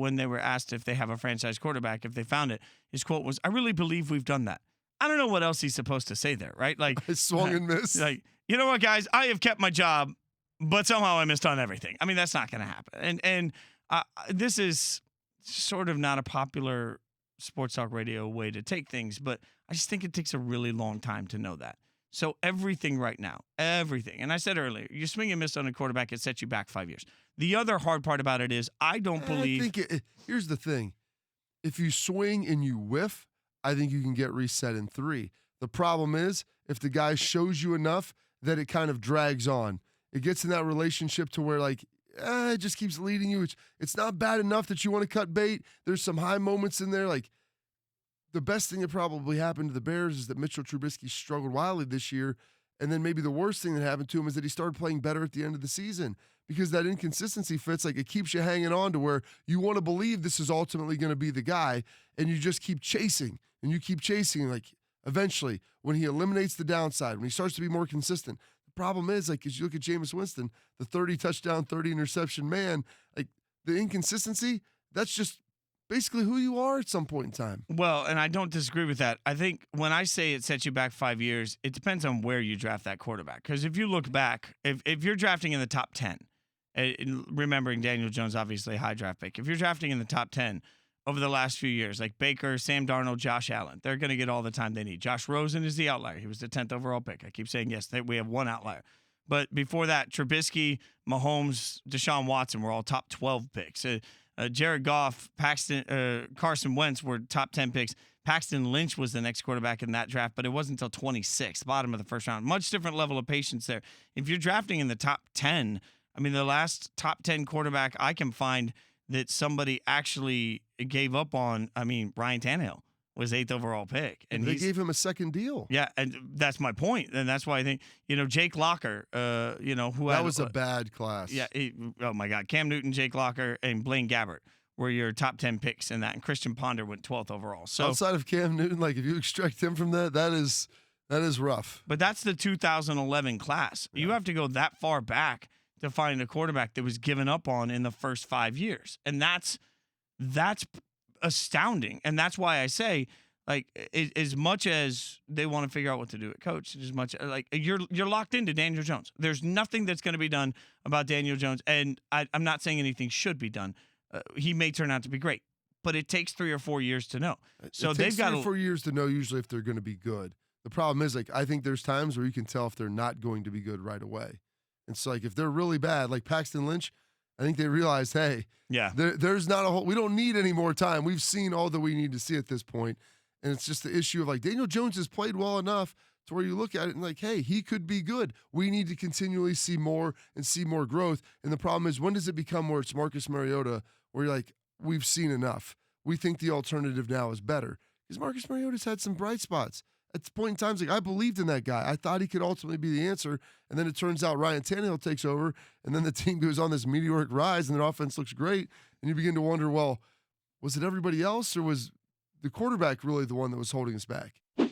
when they were asked if they have a franchise quarterback, if they found it, his quote was, "I really believe we've done that." I don't know what else he's supposed to say there, right? Like, I swung and missed. Like, you know what, guys? I have kept my job, but somehow I missed on everything. I mean, that's not going to happen. And this is sort of not a popular sports talk radio way to take things, but I just think it takes a really long time to know that. So everything right now, everything. And I said earlier, you swing and miss on a quarterback, it sets you back 5 years. The other hard part about it is I don't believe. Here's the thing. If you swing and you whiff, I think you can get reset in 3. The problem is if the guy shows you enough that it kind of drags on. It gets in that relationship to where, like, it just keeps leading you. It's not bad enough that you want to cut bait. There's some high moments in there. Like, the best thing that probably happened to the Bears is that Mitchell Trubisky struggled wildly this year. And then maybe the worst thing that happened to him is that he started playing better at the end of the season because that inconsistency fits. Like, it keeps you hanging on to where you want to believe this is ultimately going to be the guy, and you just keep chasing and you keep chasing. Like, eventually, when he eliminates the downside, when he starts to be more consistent, the problem is, like, as you look at Jameis Winston, the 30 touchdown, 30 interception man, like, the inconsistency, that's just basically who you are at some point in time. Well, and I don't disagree with that. I think when I say it sets you back 5 years, it depends on where you draft that quarterback. Because if you look back, if you're drafting in the top 10, remembering Daniel Jones, obviously a high draft pick, if you're drafting in the top 10 over the last few years, like Baker, Sam Darnold, Josh Allen, they're going to get all the time they need. Josh Rosen is the outlier. He was the 10th overall pick. I keep saying yes, we have one outlier. But before that, Trubisky, Mahomes, Deshaun Watson were all top 12 picks. Jared Goff, Carson Wentz were top 10 picks. Paxton Lynch was the next quarterback in that draft, but it wasn't until 26th, bottom of the first round. Much different level of patience there. If you're drafting in the top 10, I mean, the last top 10 quarterback I can find that somebody actually gave up on, I mean, Ryan Tannehill was 8th overall pick. And they gave him a second deal. Yeah, and that's my point. And that's why I think, Jake Locker, that was a bad class. Yeah, oh my God. Cam Newton, Jake Locker, and Blaine Gabbert were your top 10 picks in that. And Christian Ponder went 12th overall. So outside of Cam Newton, like, if you extract him from that is rough. But that's the 2011 class. Yeah. You have to go that far back to find a quarterback that was given up on in the first 5 years. And that's astounding. And that's why I say, like, as much as they want to figure out what to do at coach, as much like you're locked into Daniel Jones. There's nothing that's going to be done about Daniel Jones. And I'm not saying anything should be done. He may turn out to be great, but it takes 3 or 4 years to know. So they've got 3 or 4 years to know usually if they're going to be good. The problem is, like, I think there's times where you can tell if they're not going to be good right away. And so, like, if they're really bad, like Paxton Lynch, I think they realized, hey, yeah, there's not a whole, we don't need any more time. We've seen all that we need to see at this point. And it's just the issue of, like, Daniel Jones has played well enough to where you look at it and, like, hey, he could be good. We need to continually see more and see more growth. And the problem is, when does it become where it's Marcus Mariota, where you're like, we've seen enough. We think the alternative now is better. Because Marcus Mariota's had some bright spots. At the point in time, like, I believed in that guy. I thought he could ultimately be the answer. And then it turns out Ryan Tannehill takes over, and then the team goes on this meteoric rise, and their offense looks great. And you begin to wonder, well, was it everybody else, or was the quarterback really the one that was holding us back? Hi,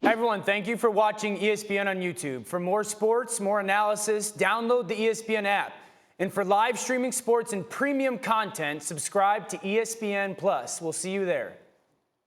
everyone. Thank you for watching ESPN on YouTube. For more sports, more analysis, download the ESPN app. And for live streaming sports and premium content, subscribe to ESPN+. We'll see you there.